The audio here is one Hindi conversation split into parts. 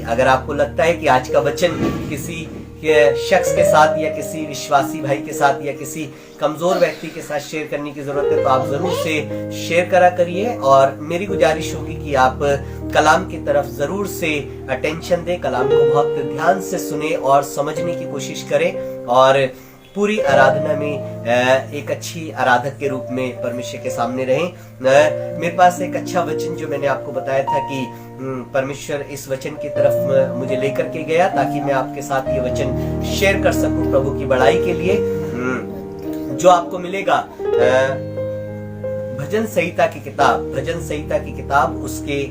अगर आपको लगता है कि आज का वचन किसी शख्स के साथ या किसी विश्वासी भाई के साथ या किसी कमजोर व्यक्ति के साथ शेयर करने की जरूरत है तो आप जरूर से शेयर करा करिए। और मेरी गुजारिश होगी कि आप कलाम की तरफ जरूर से अटेंशन दें, कलाम को बहुत ध्यान से सुने और समझने की कोशिश करें और पूरी आराधना में एक अच्छी आराधक के रूप में परमेश्वर के सामने रहें। मेरे पास एक अच्छा वचन जो मैंने आपको बताया था कि परमेश्वर इस वचन की तरफ मुझे लेकर के गया ताकि मैं आपके साथ ये वचन शेयर कर सकूं प्रभु की बड़ाई के लिए। जो आपको मिलेगा भजन संहिता की किताब उसके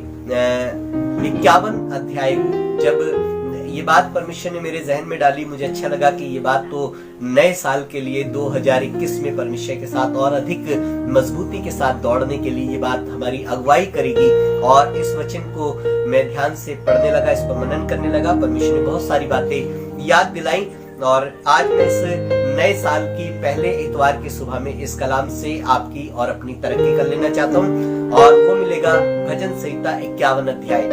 51 अध्याय। जब ये बात परमेश्वर ने मेरे जहन में डाली, मुझे अच्छा लगा कि ये बात तो नए साल के लिए 2021 में परमेश्वर के साथ और अधिक मजबूती के साथ दौड़ने के लिए ये बात हमारी अगुवाई करेगी। और इस वचन को मैं ध्यान से पढ़ने लगा, इस पर मनन करने लगा। परमेश्वर ने बहुत सारी बातें याद दिलाई और आज मैं इस नए साल की पहले इतवार की सुबह में इस कलाम से आपकी और अपनी तरक्की कर लेना चाहता हूँ और वो मिलेगा भजन संहिता 51 अध्याय।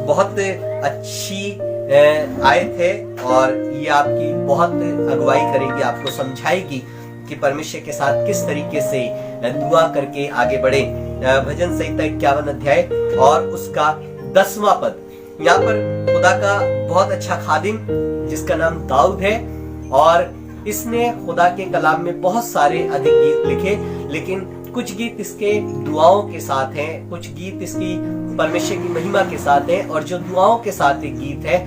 बहुत अच्छी आयत है और ये आपकी बहुत अगुवाई करेगी, आपको समझाएगी कि परमेश्वर के साथ किस तरीके से दुआ करके आगे बढ़े। भजन संहिता 51 अध्याय और उसका 10वां पद। यहाँ पर खुदा का बहुत अच्छा खादिम जिसका नाम दाऊद है और इसने खुदा के कलाम में बहुत सारे अधिक गीत लिखे, लेकिन कुछ गीत इसके दुआओं के साथ हैं, कुछ गीत इसकी परमेश्वर की महिमा के साथ हैं और जो दुआओं के साथ एक गीत है,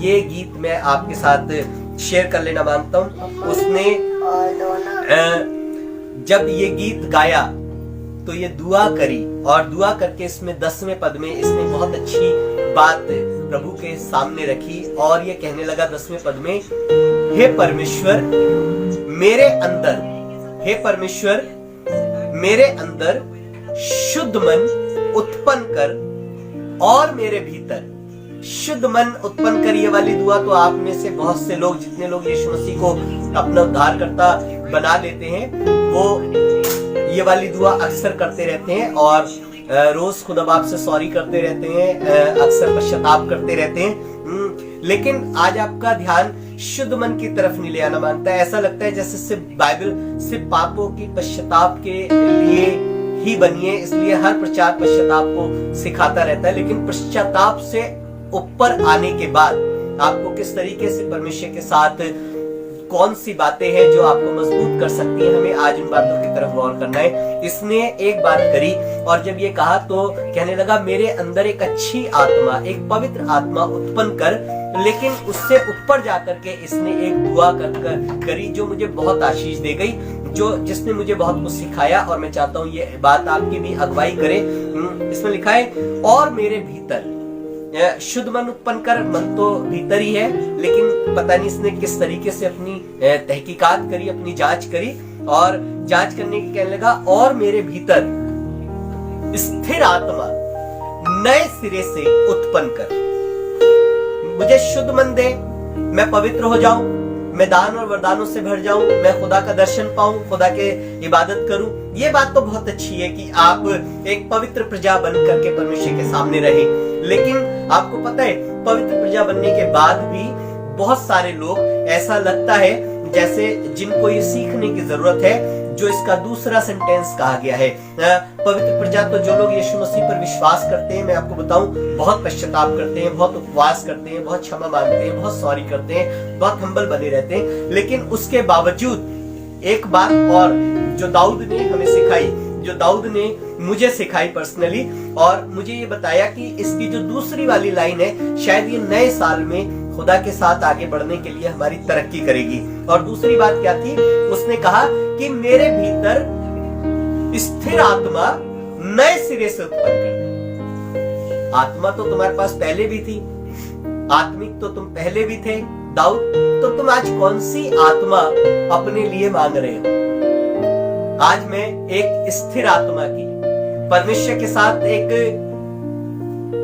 ये गीत मैं आपके साथ शेयर कर लेना मांगता हूँ। उसने जब ये गीत गाया तो ये दुआ करी और दुआ करके इसमें 10वें पद में इसने बहुत अच्छी बात प्रभु के सामने रखी और ये कहने लगा 10वें पद में, हे परमेश्वर मेरे अंदर शुद्ध मन उत्पन्न कर और मेरे भीतर शुद्ध मन उत्पन्न कर। ये वाली दुआ तो आप में से बहुत से लोग, जितने लोग यीशु मसीह को अपना उद्धारकर्ता बना लेते हैं, वो ये वाली दुआ अक्सर करते रहते हैं और रोज खुदा बाप से सॉरी करते रहते हैं, अक्सर पश्चाताप करते रहते हैं। लेकिन आज आपका ध्यान शुद्ध मन की तरफ नहीं ले आना मांगता है। ऐसा लगता है जैसे सिर्फ बाइबल सिर्फ पापों की पश्चाताप के लिए ही बनी है, इसलिए हर प्रचार पश्चाताप को सिखाता रहता है। लेकिन पश्चाताप से ऊपर आने के बाद आपको किस तरीके से परमेश्वर के साथ कौन सी बातें हैं जो आपको मजबूत कर सकती हैं, हमें आज उन बातों की तरफ गौर करना है। इसने एक बात करी और जब ये कहा तो कहने लगा, मेरे अंदर एक अच्छी आत्मा, एक पवित्र आत्मा उत्पन्न कर। लेकिन उससे ऊपर जाकर के इसने एक दुआ करी जो मुझे बहुत आशीष दे गई, जिसने मुझे बहुत कुछ सिखाया और मैं चाहता हूँ ये बात आपकी भी अगुवाई करे। इसमें लिखा है, और मेरे भीतर शुद्ध मन उत्पन्न कर। मन तो भीतर ही है, लेकिन पता नहीं इसने किस तरीके से अपनी तहकीकात करी, अपनी जांच करी और जांच करने की कहने लगा, और मेरे भीतर स्थिर आत्मा नए सिरे से उत्पन्न कर। मुझे शुद्ध मन दे, मैं पवित्र हो जाऊं, मैं दान और वरदानों से भर जाऊं, मैं खुदा का दर्शन पाऊं, खुदा के इबादत करूं। ये बात तो बहुत अच्छी है कि आप एक पवित्र प्रजा बन करके परमेश्वर के सामने रहे। लेकिन आपको पता है, पवित्र प्रजा बनने के बाद भी बहुत सारे लोग, ऐसा लगता है जैसे जिनको ये सीखने की जरूरत है, जो इसका दूसरा सेंटेंस कहा गया है। पवित्र प्रजा तो जो लोग यीशु मसीह पर विश्वास करते हैं, मैं आपको बताऊं, बहुत पश्चाताप करते हैं, बहुत उपवास करते हैं, बहुत क्षमा मांगते हैं, बहुत सॉरी करते हैं, बहुत हम्बल बने रहते हैं। लेकिन उसके बावजूद एक बात और जो दाऊद ने हमें सिखाई, जो दाऊद ने मुझे सिखाई पर्सनली, और मुझे ये बताया कि इसकी जो दूसरी वाली लाइन है, शायद ये नए साल में खुदा के साथ आगे बढ़ने के लिए हमारी तरक्की करेगी। और दूसरी बात क्या थी? उसने कहा कि मेरे भीतर स्थिर आत्मा नए सिरे से उत्पन्न कर दे। आत्मा तो तुम्हारे पास पहले भी थी, आत्मिक तो तुम पहले भी थे दाऊद, तो तुम आज कौन सी आत्मा अपने लिए मांग रहे हो? आज मैं एक स्थिर आत्मा की, परमेश्वर के साथ एक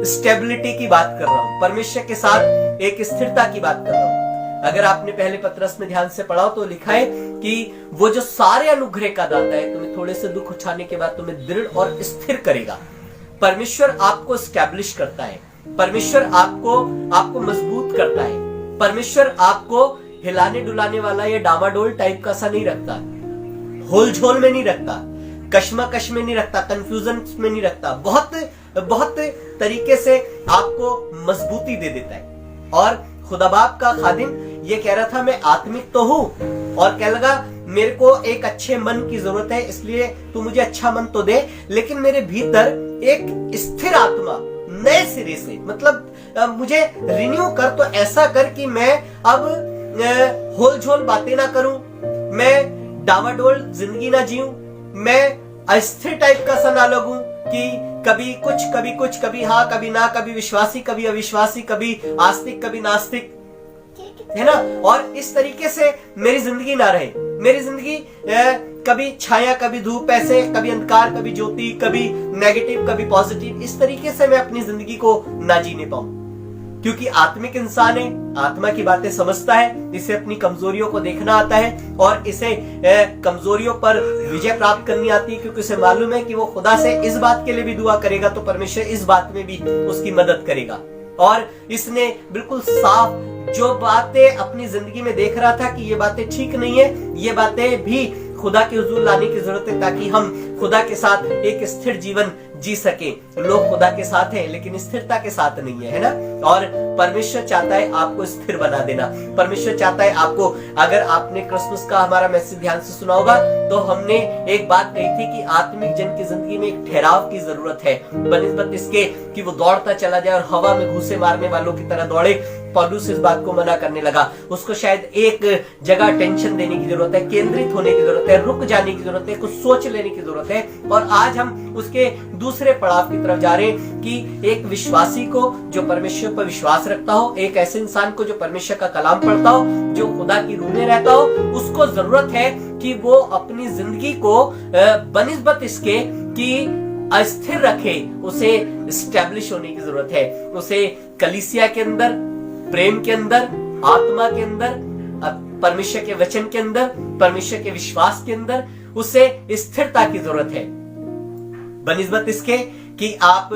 स्टेबिलिटी की बात कर रहा हूं, परमेश्वर के साथ एक स्थिरता की बात कर रहा हूं। अगर आपने पहले पत्रस में ध्यान से पढ़ा तो लिखा है कि वो जो सारे अनुग्रह का दाता है, तुम्हें थोड़े से दुख उठाने के बाद तुम्हें दृढ़ और स्थिर करेगा। परमेश्वर आपको स्टैब्लिश करता है, परमेश्वर आपको मजबूत करता है। परमेश्वर आपको हिलाने डुलाने वाला या डामाडोल टाइप का सा नहीं रखता, होल झोल में नहीं रखता, कश्मकश में नहीं रखता, कंफ्यूजन में नहीं रखता। बहुत तरीके से आपको मजबूती दे देता है। और खुदा बाप का खादिम ये कह रहा था, मैं आत्मिक तो हूं, और कह लगा मेरे को एक अच्छे मन की जरूरत है, इसलिए तू मुझे अच्छा मन तो दे, लेकिन मेरे भीतर एक स्थिर आत्मा नए सिरे से, मतलब मुझे रिन्यू कर, तो ऐसा कर कि मैं अब होल झोल बातें ना करूं, मैं डावाडोल जिंदगी ना जीऊं, मैं अस्थिर टाइप का सा ना लगूं कि कभी कुछ, कभी हाँ कभी ना, कभी विश्वासी कभी अविश्वासी, कभी आस्तिक कभी नास्तिक, है ना। और इस तरीके से मेरी जिंदगी ना रहे। मेरी जिंदगी कभी छाया कभी धूप, ऐसे कभी अंधकार कभी ज्योति, कभी नेगेटिव कभी पॉजिटिव, इस तरीके से मैं अपनी जिंदगी को ना जीने पाऊं। क्योंकि आत्मिक इंसान है, आत्मा की बातें समझता है, इसे अपनी कमजोरियों को देखना आता है और इसे कमजोरियों पर विजय प्राप्त करनी आती है, क्योंकि उसे मालूम है कि वो खुदा से इस बात के लिए भी दुआ करेगा तो परमेश्वर इस बात में भी उसकी मदद करेगा। और इसने बिल्कुल साफ जो बातें अपनी जिंदगी में देख रहा था कि ये बातें ठीक नहीं है, ये बातें भी खुदा के हुजूर लाने की जरूरत है, ताकि हम खुदा के साथ एक स्थिर जीवन जी सके। लोग खुदा के साथ हैं लेकिन स्थिरता के साथ नहीं है ना। और परमेश्वर चाहता है आपको स्थिर बना देना। परमेश्वर चाहता है आपको, अगर आपने क्रिसमस का हमारा मैसेज ध्यान से सुना होगा तो हमने एक बात कही थी कि आत्मिक जन की जिंदगी में एक ठहराव की जरूरत है, बनिस्बत इसके कि वो दौड़ता चला जाए और हवा में घूसे मारने वालों की तरह दौड़े। पौलुस इस बात को मना करने लगा। उसको शायद एक जगह टेंशन देने की जरूरत है, केंद्रित होने की जरूरत है, रुक जाने की जरूरत है, कुछ सोच लेने की जरूरत है। और आज हम उसके दूसरे पड़ाव की तरफ जा रहे हैं कि एक विश्वासी को जो परमेश्वर पर विश्वास रखता हो, एक ऐसे इंसान को जो परमेश्वर का कलाम पढ़ता हो, जो खुदा की रूह में रहता हो, उसको जरूरत है कि वो अपनी जिंदगी को बनिस्बत इसके कि अस्थिर रखे। उसे स्टैब्लिश होने की जरूरत है। उसे कलीसिया के अंदर, प्रेम के अंदर, आत्मा के अंदर, परमेश्वर के वचन के अंदर, परमेश्वर के विश्वास के अंदर उसे स्थिरता की जरूरत है। बनिस्बत इसके कि आप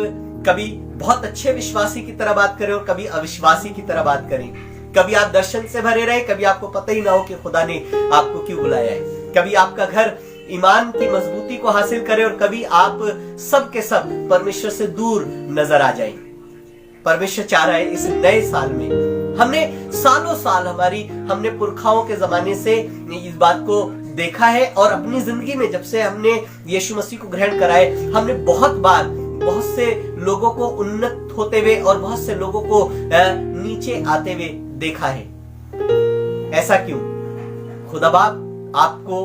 कभी बहुत अच्छे विश्वासी की तरह बात करें और कभी अविश्वासी की तरह बात करें। कभी आप दर्शन से भरे रहे, कभी आपको पता ही ना हो कि खुदा ने आपको क्यों बुलाया है। कभी आपका घर ईमान की मजबूती को हासिल करे और कभी आप सब के सब परमेश्वर से दूर नजर आ जाएं। परमेश्वर चाह रहा है इस नए साल में, हमने सालों साल हमने पुरखाओं के जमाने से इस बात को देखा है और अपनी जिंदगी में जब से हमने यीशु मसीह को ग्रहण करा है, हमने बहुत बार बहुत से लोगों को उन्नत होते हुए और बहुत से लोगों को नीचे आते हुए देखा है। ऐसा क्यों? खुदा बाप आपको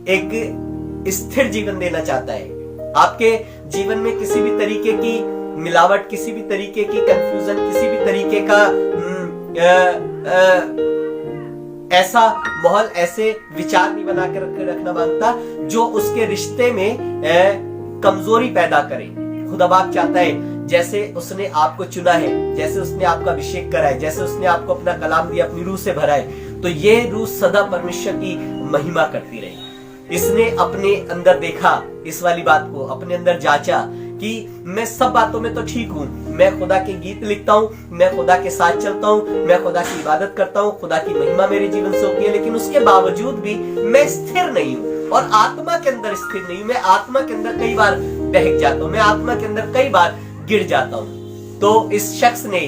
एक स्थिर जीवन देना चाहता है। आपके जीवन में किसी भी तरीके की मिलावट, किसी भी तरीके की कंफ्यूजन, किसी भी तरीके का ऐसा माहौल, ऐसे विचार नहीं बना कर रखना मांगता जो उसके रिश्ते में कमजोरी पैदा करे। खुदा बाप चाहता है जैसे उसने आपको चुना है, जैसे उसने आपका अभिषेक करा है, जैसे उसने आपको अपना कलाम दिया, अपनी रूह से भरा है, तो ये रूह सदा परमेश्वर की महिमा करती रहे। इसने अपने अंदर देखा, इस वाली बात को अपने अंदर जांचा कि मैं सब बातों में तो ठीक हूं, मैं खुदा के गीत लिखता हूं, मैं खुदा के साथ चलता हूं, मैं खुदा की इबादत करता हूं, खुदा की महिमा मेरे जीवन से होती है, लेकिन उसके बावजूद भी मैं स्थिर नहीं हूं और आत्मा के अंदर स्थिर नहीं हूं। मैं आत्मा के अंदर कई बार बहक जाता हूं, मैं आत्मा के अंदर कई बार गिर जाता हूं। तो इस शख्स ने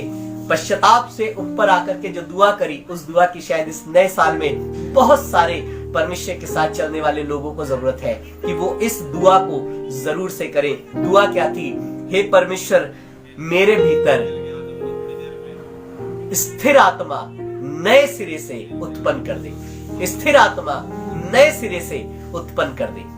पश्चाताप से ऊपर आकर के जो दुआ करी, उस दुआ की शायद इस नए साल में बहुत सारे परमेश्वर के साथ चलने वाले लोगों को जरूरत है कि वो इस दुआ को जरूर से करें। दुआ क्या थी? हे परमेश्वर, मेरे भीतर स्थिर आत्मा नए सिरे से उत्पन्न कर दे। स्थिर आत्मा नए सिरे से उत्पन्न कर दे।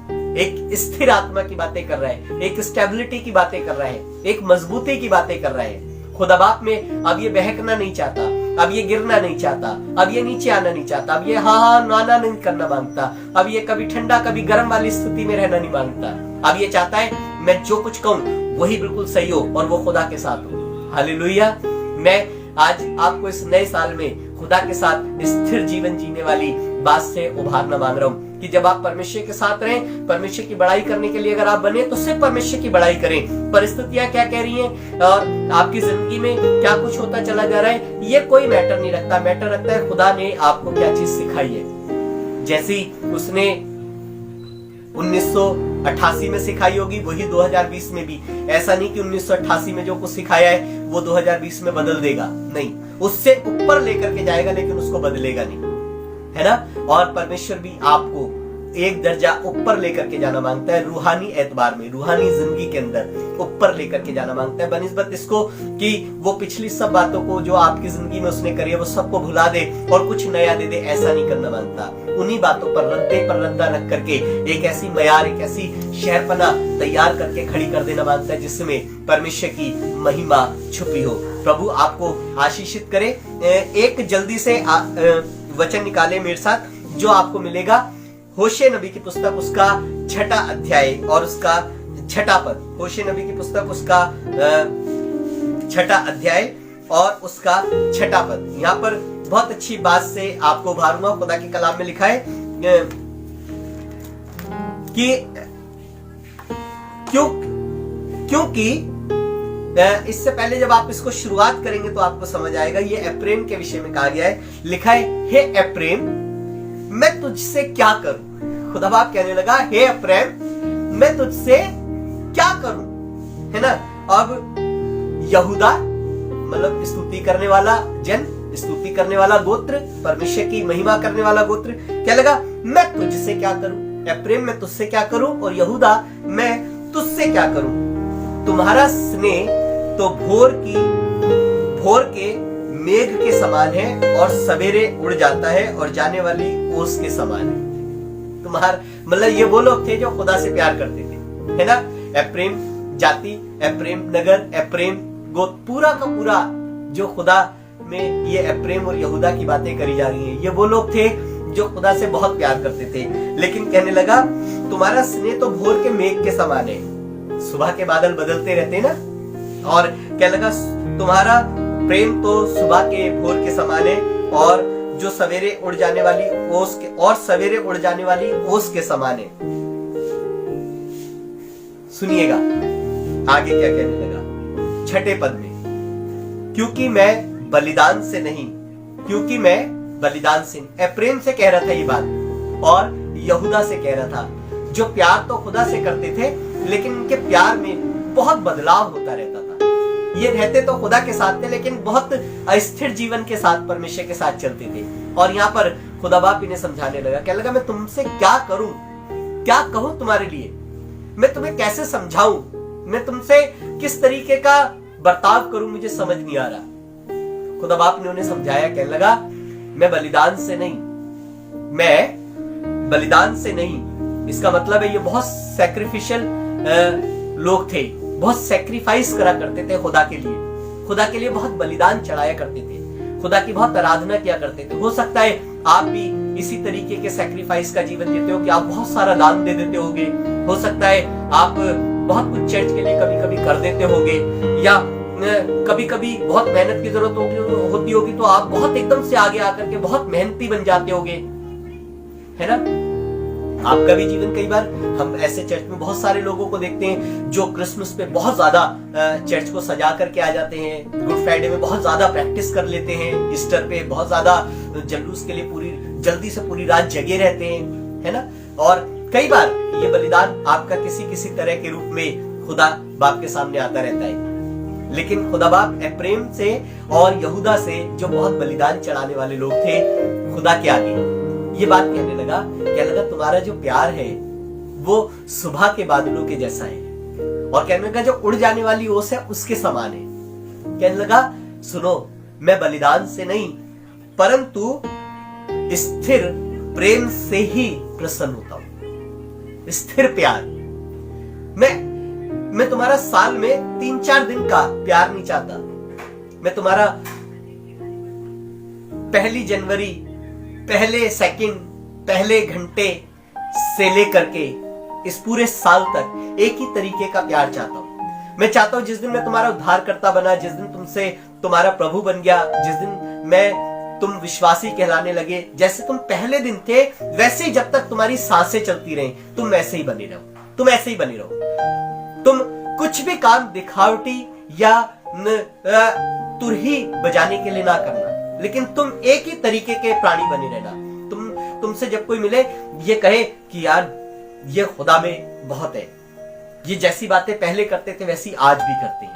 एक स्थिर आत्मा की बातें कर रहा है, एक स्टेबिलिटी की बातें कर रहा है, एक मजबूती की बातें कर रहा है। खुदा बाप में अब ये बहकना नहीं चाहता, अब ये गिरना नहीं चाहता, अब ये नीचे आना नहीं चाहता, अब ये हाँ नाना नहीं करना मांगता, अब ये कभी ठंडा कभी गर्म वाली स्थिति में रहना नहीं मांगता। अब ये चाहता है मैं जो कुछ कहूं वही बिल्कुल सही हो और वो खुदा के साथ हो। हालेलुया। मैं आज आपको इस नए साल में खुदा के साथ स्थिर जीवन जीने वाली बात से उभारना मांग रहा हूं कि जब आप परमेश्वर के साथ रहें, परमेश्वर की बड़ाई करने के लिए अगर आप बने तो सिर्फ परमेश्वर की बड़ाई करें। परिस्थितियां क्या कह रही हैं और आपकी जिंदगी में क्या कुछ होता चला जा रहा है, ये कोई मैटर नहीं रखता। मैटर रखता है खुदा ने आपको क्या चीज सिखाई है। जैसी उसने 1988 में सिखाई होगी वही 2020 में भी। ऐसा नहीं कि 1988 में जो कुछ सिखाया है वो 2020 में बदल देगा, नहीं, उससे ऊपर लेकर के जाएगा लेकिन उसको बदलेगा नहीं, है ना। और परमेश्वर भी आपको एक दर्जा ऊपर लेकर के जाना मांगता है, रूहानी एतबार में, रूहानी जिंदगी के अंदर ऊपर लेकर के जाना मांगता है, बनिस्बत इसको कि वो पिछली सब बातों को जो आपकी जिंदगी में उसने करी है वो सबको भुला दे और कुछ नया दे दे, ऐसा नहीं करना मांगता। उन्हीं बातों पर रद्दा रख करके एक ऐसी मयार, एक ऐसी शहरपना तैयार करके खड़ी कर देना मांगता है जिसमें परमेश्वर की महिमा छुपी हो। प्रभु आपको आशीषित करे। एक जल्दी से वचन निकाले मेरे साथ, जो आपको मिलेगा होशे नबी की पुस्तक, उसका 6ठा अध्याय और उसका 6ठा पद। होशे नबी की पुस्तक, उसका 6ठा अध्याय और उसका 6ठा पद। यहाँ पर बहुत अच्छी बात से आपको उभारूंगा। खुदा के कलाम में लिखा है कि क्योंकि इससे पहले जब आप इसको शुरुआत करेंगे तो आपको समझ आएगा। ये एप्रेम के विषय में कहा गया है। लिखा है, हे एप्रेम मैं तुझसे क्या करूं। खुदा बाप कहने लगा, हे एप्रेम मैं तुझसे क्या करूं, है ना। अब यहूदा मतलब स्तुति करने वाला जन, स्तुति करने वाला गोत्र, परमेश्वर की महिमा करने वाला गोत्र, क्या लगा, मैं तुझसे क्या करूं। एप्रेम मैं तुझसे क्या करूं और यहूदा मैं तुझसे क्या करूं। तुम्हारा स्नेह तो भोर के मेघ के समान है और सवेरे उड़ जाता है और जाने वाली ओस के समान है। तुम्हारा मतलब ये वो लोग थे जो खुदा से प्यार करते थे, है ना। एप्रेम जाति, एप्रेम नगर, एप्रेम गोत्र, पूरा का पूरा जो खुदा में ये एप्रेम और यहूदा की बातें करी जा रही हैं, ये वो लोग थे जो खुदा से बहुत प्यार करते थे। लेकिन कहने लगा, तुम्हारा स्नेह तो भोर के मेघ के समान है। सुबह के बादल बदलते रहते ना, और क्या लगा, तुम्हारा प्रेम तो सुबह के भोर के समान है और जो सवेरे उड़ जाने वाली ओस के, और सवेरे उड़ जाने वाली ओस के समान है। सुनिएगा आगे क्या कहने लगा 6ठे पद में, क्योंकि मैं बलिदान से नहीं, एप्रेम से कह रहा था ये बात और यहूदा से कह रहा था, जो प्यार तो खुदा से करते थे लेकिन उनके प्यार में बहुत बदलाव होता रहता था। ये रहते तो खुदा के साथ थे लेकिन बहुत अस्थिर जीवन के साथ परमेश्वर के साथ चलते थे। और यहाँ पर खुदा बाप इन्हें समझाने लगा, कहने लगा, मैं तुमसे क्या करूं, क्या कहूं तुम्हारे लिए, मैं तुम्हें कैसे समझाऊं, मैं तुमसे किस तरीके का बर्ताव करूं, मुझे समझ नहीं आ रहा। खुदा बाप ने उन्हें समझाया, कहने लगा, मैं बलिदान से नहीं। इसका मतलब है ये बहुत सैक्रिफिशियल लोग थे, बहुत सैक्रिफाइस करा करते थे खुदा के लिए बहुत बलिदान चढ़ाया करते थे, खुदा की बहुत आराधना किया करते थे। हो सकता है आप भी इसी तरीके के सैक्रिफाइस का जीवन जीते हो कि आप बहुत सारा दान दे देते होगे। हो सकता है आप बहुत कुछ चर्च के लिए कभी कभी कर देते होगे, या कभी कभी बहुत मेहनत की जरूरत होती होगी तो आप बहुत एकदम से आगे आकर के बहुत मेहनती बन जाते होगे, है ना। आपका भी जीवन, कई बार हम ऐसे चर्च में बहुत सारे लोगों को देखते हैं जो क्रिसमस पे बहुत ज्यादा चर्च को सजा करके आ जाते हैं, गुड फ्राइडे में बहुत ज्यादा प्रैक्टिस कर लेते हैं, ईस्टर पे बहुत ज्यादा जल्लूस के लिए जल्दी से पूरी रात जगे रहते हैं, है ना। और कई बार ये बलिदान आपका किसी तरह के रूप में खुदा बाप के सामने आता रहता है। लेकिन खुदा बाप एप्रेम से और यहूदा से, जो बहुत बलिदान चढ़ाने वाले लोग थे खुदा के आगे, ये बात कहने लगा, क्या लगा, तुम्हारा जो प्यार है वो सुबह के बादलों के जैसा है, और कहने लगा जो उड़ जाने वाली ओस है उसके समान है। कहने लगा, सुनो, मैं बलिदान से नहीं परंतु स्थिर प्रेम से ही प्रसन्न होता हूं। स्थिर प्यार, मैं तुम्हारा साल में 3-4 दिन का प्यार नहीं चाहता। मैं तुम्हारा 1 जनवरी, पहले सेकंड, पहले घंटे से लेकर के इस पूरे साल तक एक ही तरीके का प्यार चाहता हूं। मैं चाहता हूं जिस दिन मैं तुम्हारा उद्धारकर्ता बना, जिस दिन तुमसे तुम्हारा प्रभु बन गया, जिस दिन मैं तुम विश्वासी कहलाने लगे। जैसे तुम पहले दिन थे वैसे ही जब तक तुम्हारी सांसें चलती रही तुम वैसे ही बने रहो, तुम ऐसे ही बने रहो। तुम कुछ भी काम दिखावटी या तुरही बजाने के लिए ना करना, लेकिन तुम एक ही तरीके के प्राणी बने रहना। तुमसे जब कोई मिले ये कहे कि यार ये खुदा में बहुत है, ये जैसी बातें पहले करते थे वैसी आज भी करते हैं,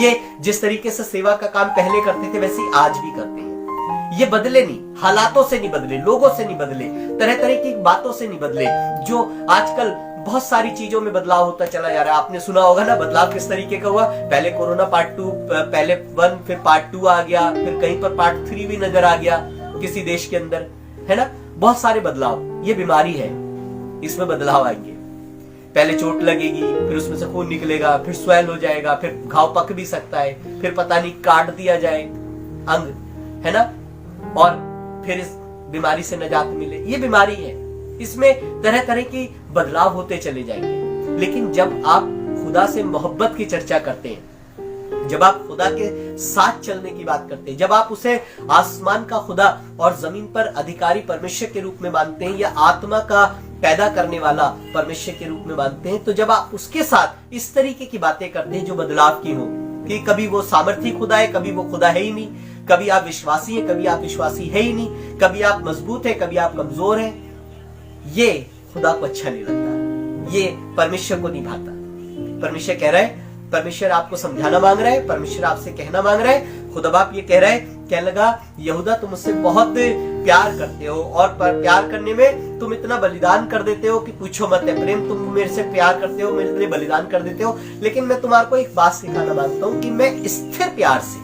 ये जिस तरीके से सेवा का काम पहले करते थे वैसी आज भी करते हैं। ये बदले नहीं, हालातों से नहीं बदले, लोगों से नहीं बदले, तरह तरह की बातों से नहीं बदले। जो आजकल बहुत सारी चीजों में बदलाव होता चला जा रहा है। आपने सुना होगा ना बदलाव किस तरीके का हुआ। पहले कोरोना पार्ट 2, पहले 1, फिर पार्ट 2 आ गया, फिर कहीं पर पार्ट 3 भी नजर आ गया किसी देश के अंदर, है ना। बहुत सारे बदलाव, ये बीमारी है, इसमें बदलाव आएंगे। पहले चोट लगेगी, फिर उसमें से खून निकलेगा, फिर स्वेल हो जाएगा, फिर घाव पक भी सकता है, फिर पता नहीं काट दिया जाए अंग, है ना, और फिर इस बीमारी से निजात मिले। ये बीमारी है, इसमें तरह तरह की बदलाव होते चले जाएंगे। लेकिन जब आप खुदा से मोहब्बत की चर्चा करते हैं, जब आप खुदा के साथ चलने की बात करते हैं, जब आप उसे आसमान का खुदा और जमीन पर अधिकारी परमेश्वर के रूप में मानते हैं या आत्मा का पैदा करने वाला परमेश्वर के रूप में मानते हैं, तो जब आप उसके साथ इस तरीके की बातें करते हैं जो बदलाव की हो, कि कभी वो सामर्थी खुदा है, कभी वो खुदा है ही नहीं, कभी आप विश्वासी हैं, कभी आप विश्वासी है ही नहीं, कभी आप मजबूत है, कभी आप कमजोर हैं, ये खुदा को अच्छा नहीं लगता, ये परमेश्वर को नहीं भाता। परमेश्वर कह रहा है, परमेश्वर आपको समझाना मांग रहा है, परमेश्वर आपसे कहना मांग रहा है। खुदा बाप ये कह रहा है, कहने लगा यहूदा तुम मुझसे बहुत प्यार करते हो और प्यार करने में तुम इतना बलिदान कर देते हो कि पूछो मत है। प्रेम, तुम मेरे से प्यार करते हो, मेरे लिए बलिदान कर देते हो, लेकिन मैं तुम्हारे को एक बात सिखाना मांगता हूं कि मैं स्थिर प्यार से,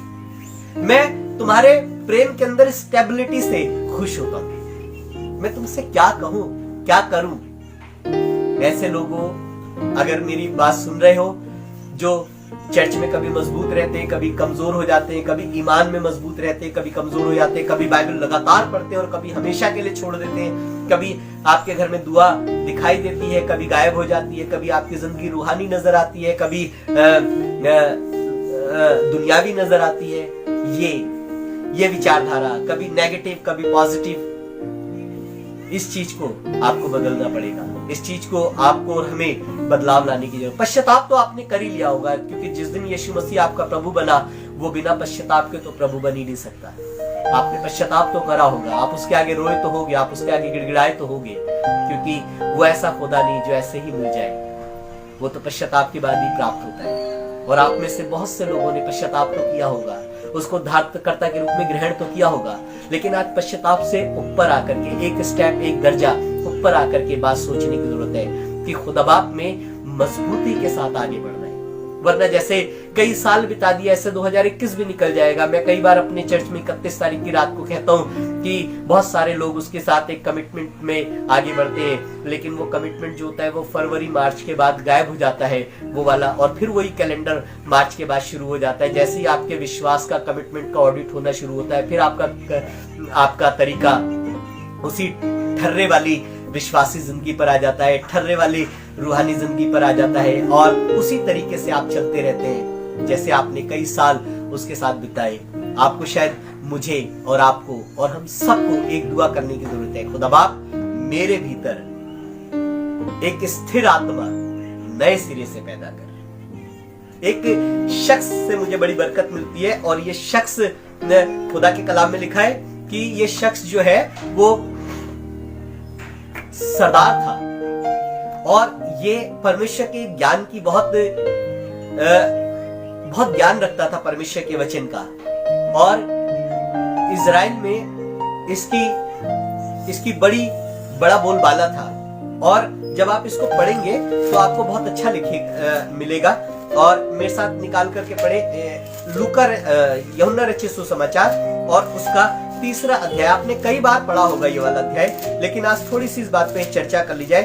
मैं तुम्हारे प्रेम के अंदर स्टेबिलिटी से खुश होता हूं। मैं तुमसे क्या कहूं, क्या करूं। ऐसे लोगों, अगर मेरी बात सुन रहे हो जो चर्च में कभी मजबूत रहते हैं, कभी कमजोर हो जाते हैं, कभी ईमान में मजबूत रहते हैं, कभी कमजोर हो जाते हैं, कभी बाइबल लगातार पढ़ते हैं और कभी हमेशा के लिए छोड़ देते हैं, कभी आपके घर में दुआ दिखाई देती है, कभी गायब हो जाती है, कभी आपकी जिंदगी रूहानी नजर आती है, कभी दुनियावी नजर आती है, ये विचारधारा, कभी नेगेटिव कभी पॉजिटिव, इस चीज को आपको बदलना पड़ेगा। इस चीज को आपको और हमें बदलाव लाने की जरूरत। पश्चाताप तो आपने कर ही लिया होगा, क्योंकि जिस दिन यीशु मसीह आपका प्रभु बना, वो बिना पश्चाताप के तो प्रभु बन ही नहीं सकता। आपने पश्चाताप तो करा होगा, आप उसके आगे रोए तो होगे, आप उसके आगे गिड़गिड़ाए तो होगे, क्योंकि वो ऐसा खुदा नहीं जो ऐसे ही मिल जाए, वो तो पश्चाताप के बाद ही प्राप्त होता है। और आप में से बहुत से लोगों ने पश्चाताप तो किया होगा, उसको उद्धारकर्ता के रूप में ग्रहण तो किया होगा, लेकिन आज पश्चाताप से ऊपर आकर के, एक स्टेप, एक दर्जा ऊपर आकर के बात सोचने की जरूरत है कि खुदा बाप में मजबूती के साथ आगे बढ़ना है। वरना जैसे कई साल बिता दिया, ऐसे 2021 भी निकल जाएगा। मैं कई बार अपने चर्च में 31 तारीख की रात को कहता हूँ कि बहुत सारे लोग उसके साथ एक कमिटमेंट में आगे बढ़ते हैं, लेकिन वो कमिटमेंट जो होता है वो फरवरी मार्च के बाद गायब हो जाता है, वो वाला, और फिर वही कैलेंडर मार्च के बाद शुरू हो जाता है। जैसे ही आपके विश्वास का, कमिटमेंट का ऑडिट होना शुरू होता है, फिर आपका तरीका उसी ठर्रे वाली विश्वासी जिंदगी पर आ जाता है, ठर्रे वाली रूहानी जिंदगी पर आ जाता है, और उसी तरीके से आप चलते रहते हैं जैसे आपने कई साल उसके साथ बिताए। आपको शायद, मुझे और आपको और हम सबको एक दुआ करने की जरूरत है। खुदा बाप, मेरे भीतर एक स्थिर आत्मा नए सिरे से पैदा कर। एक शख्स से मुझे बड़ी बरकत मिलती है, और ये शख्स खुदा के कलाम में लिखा है कि ये शख्स जो है वो सरदार था, और ये परमेश्वर के ज्ञान की बहुत ज्ञान रखता था, परमेश्वर के वचन का, और इजराइल में इसकी बड़ा बोलबाला था। और जब आप इसको पढ़ेंगे तो आपको बहुत अच्छा मिलेगा। और मेरे साथ निकाल करके पढ़े यूहन्ना रचित सुसमाचार और उसका 3 अध्याय। आपने कई बार पढ़ा होगा ये वाला अध्याय, लेकिन आज थोड़ी सी इस बात पे चर्चा कर ली जाए।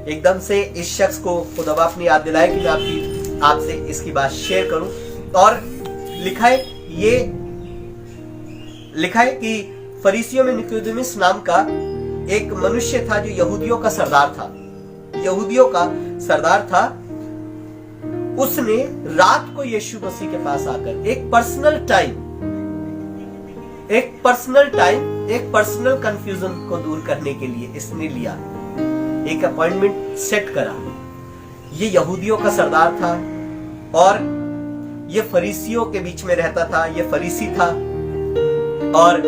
एकदम से इस शख्स को खुदा बाप ने याद दिलाया कि मैं आपसे इसकी बात शेयर करूं। और लिखा है कि फरीसियों में निकोदेमुस नाम का एक मनुष्य था जो यहूदियों का सरदार था। उसने रात को यीशु मसीह के पास आकर एक पर्सनल टाइम एक पर्सनल टाइम, एक पर्सनल कंफ्यूजन को दूर करने के लिए इसने लिया, एक अपॉइंटमेंट सेट करा। ये यहूदियों का सरदार था और ये फरीसियों के बीच में रहता था, ये फरीसी था। और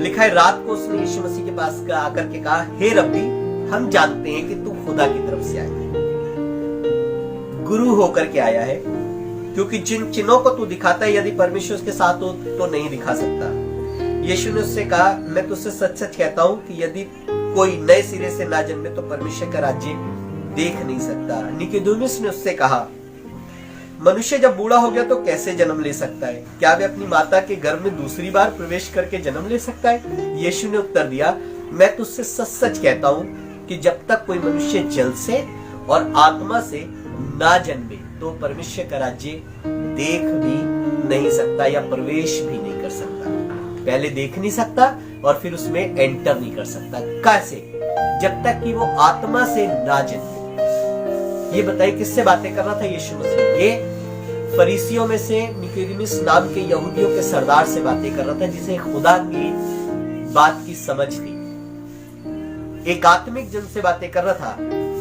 लिखा है रात को उसने यीशु मसीह के पास आकर के कहा, हे रब्बी, हम जानते हैं कि तू खुदा की तरफ से आया है, गुरु होकर के आया है, क्योंकि जिन चिन्हों को तू दिखाता है यदि परमेश्वर के साथ हो तो नहीं दिखा सकता। यीशु ने उससे कहा, मैं तुझसे सच सच कहता हूं कि यदि कोई नए सिरे से ना जन्मे तो परमेश्वर का राज्य देख नहीं सकता। निकोदेमुस ने उससे कहा, मनुष्य जब बूढ़ा हो गया तो कैसे जन्म ले सकता है? क्या वे अपनी माता के गर्भ में दूसरी बार प्रवेश करके जन्म ले सकता है? यीशु ने उत्तर दिया, मैं तुझसे सच सच कहता हूं कि जब तक कोई मनुष्य जल से और आत्मा से ना जन्मे तो परमेश्वर का राज्य देख भी नहीं सकता या प्रवेश भी नहीं कर सकता। पहले देख नहीं सकता और फिर उसमें एंटर नहीं कर सकता। कैसे? जब तक कि वो आत्मा से ना जन्मे। ये बताइए किससे बातें कर रहा था यीशु मसीह? ये फरीसियों में से निकोदेमुस नाम के यहूदियों के सरदार से बातें कर रहा था, जिसे खुदा की बात की समझ थी। एक आत्मिक जन से बातें कर रहा था।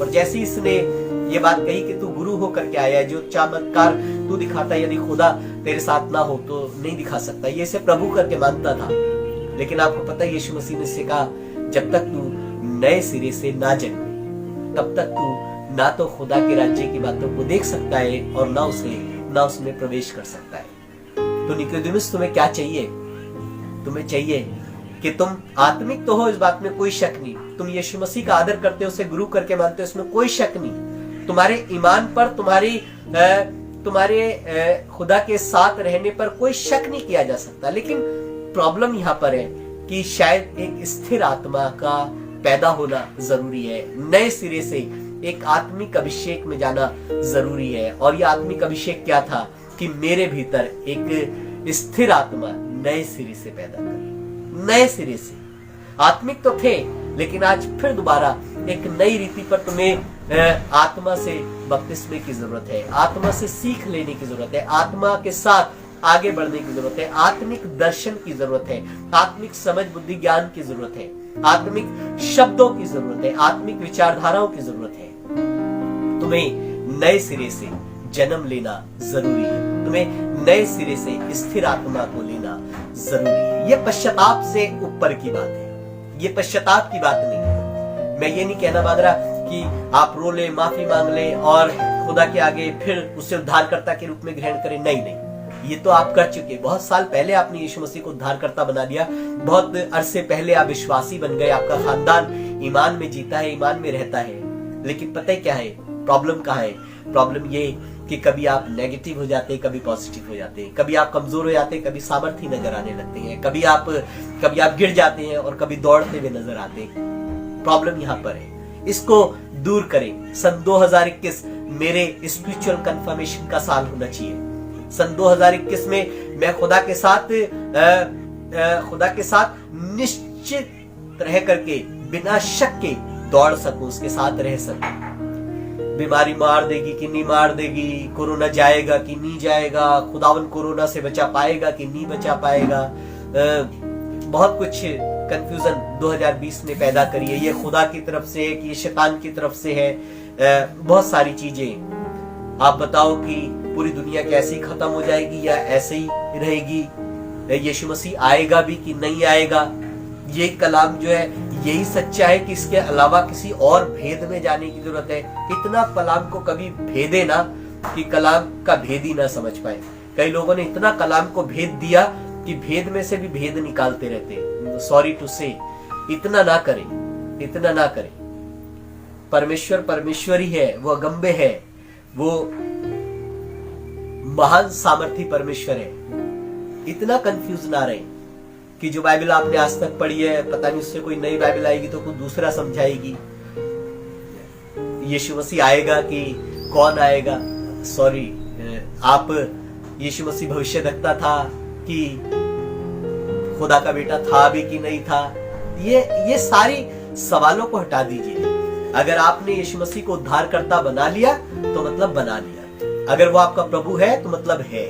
और जैसे ही इसने ये बात कही कि तू गुरु होकर के आया है, जो चमत्कार तू दिखाता है यदि खुदा तेरे साथ ना हो तो नहीं दिखा सकता, ये इसे प्रभु करके मानता था। लेकिन आपको पता है यीशु मसीह ने इससे कहा, जब तक तू नए सिरे से ना जन्मे तब तक तू ना तो खुदा के राज्य की बातों को देख सकता है और ना उसमें प्रवेश कर सकता है। तो निकोदेमुस, तुम्हें क्या चाहिए? तुम्हें चाहिए कि तुम आत्मिक तो हो, इस बात में कोई शक नहीं। तुम यीशु मसीह का आदर करते हो, उसे गुरु करके मानते हो, इसमें कोई शक नहीं। तुम्हारे ईमान पर, तुम्हारे खुदा के साथ रहने पर कोई शक नहीं किया जा सकता। लेकिन प्रॉब्लम यहाँ पर है कि शायद एक स्थिर आत्मा का पैदा होना जरूरी है, नए सिरे से एक आत्मिक अभिषेक में जाना जरूरी है। और यह आत्मिक अभिषेक क्या था? कि मेरे भीतर एक स्थिर आत्मा नए सिरे से पैदा कर, नए सिरे से। आत्मिक तो थे, लेकिन आज फिर दोबारा एक नई रीति पर तुम्हें आत्मा से बपतिस्मे की जरूरत है, आत्मा से सीख लेने की जरूरत है, आत्मा के साथ आगे बढ़ने की जरूरत है, आत्मिक दर्शन की जरूरत है, आत्मिक समझ बुद्धि ज्ञान की जरूरत है, आत्मिक शब्दों की जरूरत है, आत्मिक विचारधाराओं की जरूरत है। तुम्हें नए सिरे से जन्म लेना जरूरी है, तुम्हें नए सिरे से स्थिर आत्मा को लेना जरूरी है। यह पश्चाताप से ऊपर की बात है, ये पश्चाताप की बात नहीं है। मैं ये नहीं कहना मांग रहा कि आप रो ले, माफी मांग ले और खुदा के आगे फिर उसे उद्धारकर्ता के रूप में ग्रहण करें। नहीं नहीं, ये तो आप कर चुके। बहुत साल पहले आपने यीशु मसीह को उद्धारकर्ता बना दिया, बहुत अरसे पहले आप विश्वासी बन गए, आपका खानदान ईमान में जीता है, ईमान में रहता है। लेकिन पता है क्या है प्रॉब्लम? कहाँ है प्रॉब्लम? ये कि कभी आप नेगेटिव हो जाते हैं, कभी पॉजिटिव हो जाते हैं, कभी आप कमजोर हो जाते हैं, कभी सामर्थ्य नजर आने लगते हैं, कभी आप गिर जाते हैं और कभी दौड़ते हुए नजर आते हैं। प्रॉब्लम यहाँ पर है, इसको दूर करें। सन 2021 मेरे स्पिरिचुअल कंफर्मेशन का साल होना चाहिए। सन 2021 में मैं खुदा के साथ निश्चित रह करके बिना शक के दौड़ सकूं, उसके साथ रह सकूं। बीमारी मार देगी कि नहीं मार देगी, कोरोना जाएगा कि नहीं जाएगा, खुदावन कोरोना से बचा पाएगा कि नहीं बचा पाएगा, बहुत कुछ कंफ्यूजन 2020 ने पैदा करी है। ये खुदा की तरफ से है कि ये शैतान की तरफ से है, बहुत सारी चीजें। आप बताओ कि पूरी दुनिया कैसे ही खत्म हो जाएगी या ऐसे ही रहेगी? यीशु मसीह आएगा भी कि नहीं आएगा? ये कलाम जो है यही सच्चा है कि इसके अलावा किसी और भेद में जाने की जरूरत है? इतना कलाम को कभी भेदे ना कि कलाम का भेद ही ना समझ पाए। कई लोगों ने इतना कलाम को भेद दिया कि भेद में से भी भेद निकालते रहते। सॉरी टू से, इतना ना करें, इतना ना करें। परमेश्वर परमेश्वर ही है, वो अगम्य है, वो महान सामर्थी परमेश्वर है। इतना कंफ्यूज ना रहे कि जो बाइबल आपने आज तक पढ़ी है, पता नहीं उससे कोई नई बाइबल आएगी तो कुछ दूसरा समझाएगी। यीशु मसीह आएगा कि कौन आएगा? सॉरी, आप यीशु मसीह भविष्य देखता था कि खुदा का बेटा था भी कि नहीं था? ये सारी सवालों को हटा दीजिए। अगर आपने यीशु मसीह को उद्धारकर्ता बना लिया तो मतलब बना लिया, अगर वो आपका प्रभु है तो मतलब है।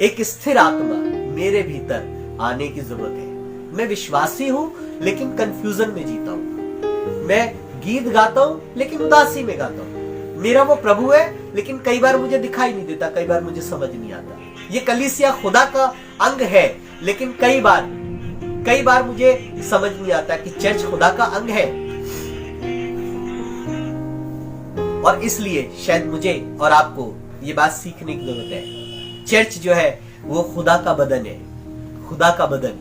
एक स्थिर आत्मा मेरे भीतर आने की जरूरत है। मैं विश्वासी हूं लेकिन कंफ्यूजन में जीता हूं। मैं गीत गाता हूं लेकिन उदासी में गाता हूं। मेरा वो प्रभु है लेकिन कई बार मुझे दिखाई नहीं देता, कई बार मुझे समझ नहीं आता। ये कलीसिया खुदा का अंग है लेकिन कई बार मुझे समझ नहीं आता कि चर्च खुदा का अंग है। और इसलिए शायद मुझे और आपको ये बात सीखने की जरूरत है। चर्च जो है वो खुदा का बदन है, खुदा का बदन।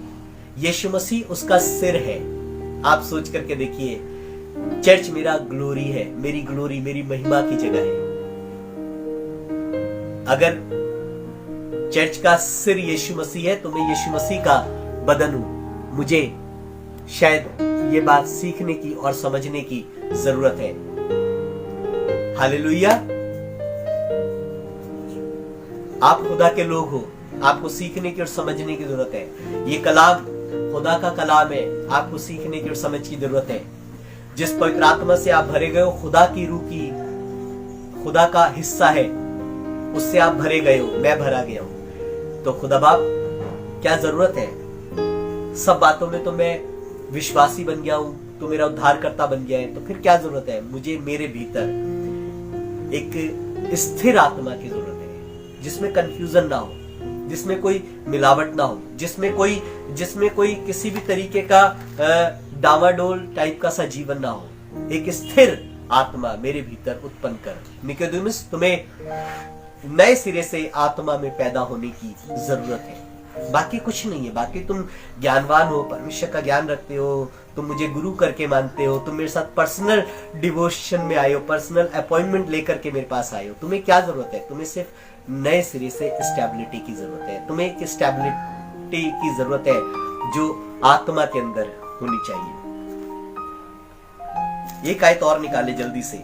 यीशु मसीह उसका सिर है। आप सोच करके देखिए, चर्च मेरा ग्लोरी है, मेरी ग्लोरी, मेरी महिमा की जगह है। अगर चर्च का सिर यीशु मसीह है तो मैं यीशु मसीह का बदन हूं। मुझे शायद ये बात सीखने की और समझने की जरूरत है। हालेलुया। आप खुदा के लोग हो, आपको सीखने की और समझने की जरूरत है। ये कलाम खुदा का कलाम है, आपको सीखने की और समझ की जरूरत है। जिस पवित्र आत्मा से आप भरे गए हो, खुदा की रूह की, खुदा का हिस्सा है, उससे आप भरे गए हो, मैं भरा गया हूं। तो खुदा बाप, क्या जरूरत है? सब बातों में तो मैं विश्वासी बन गया हूं, तो मेरा उद्धारकर्ता बन गया है, तो फिर क्या जरूरत है? मुझे मेरे भीतर एक स्थिर आत्मा की जरूरत है, जिसमें कंफ्यूजन ना हो, जिसमें कोई मिलावट ना हो, जिसमें कोई किसी भी तरीके का डावाडोल टाइप का सा जीवन ना हो। एक स्थिर आत्मा मेरे भीतर उत्पन्न कर। निकोदेमुस, तुम्हें नए सिरे से आत्मा में पैदा होने की जरूरत है। बाकी कुछ नहीं है। बाकी तुम ज्ञानवान हो, परमेश्वर का ज्ञान रखते हो, तुम मुझे गुरु करके मानते हो, तुम मेरे साथ पर्सनल डिवोशन में आए हो, पर्सनल अपॉइंटमेंट लेकर के मेरे पास आए हो। तुम्हें क्या जरूरत है? तुम्हें सिर्फ नए सिरे से स्टेबिलिटी की जरूरत है। तुम्हें एक स्टेबिलिटी की जरूरत है जो आत्मा के अंदर होनी चाहिए। एक आयत और निकाले जल्दी से,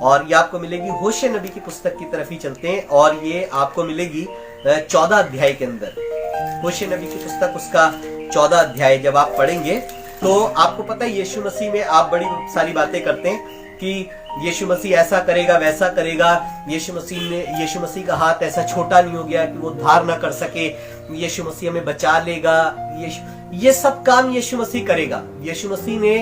और ये आपको मिलेगी होशे नबी की पुस्तक की तरफ ही चलते हैं, और ये आपको मिलेगी 14 अध्याय के अंदर। होशे नबी की पुस्तक उसका 14 अध्याय जब आप पढ़ेंगे तो आपको पता है, यीशु मसीह में आप बड़ी सारी बातें करते हैं कि यीशु मसीह ऐसा करेगा, वैसा करेगा। यीशु मसीह का हाथ ऐसा छोटा नहीं हो गया कि वो उद्धार ना कर सके। यीशु मसीह हमें बचा लेगा। ये सब काम यीशु मसीह करेगा। यीशु मसीह ने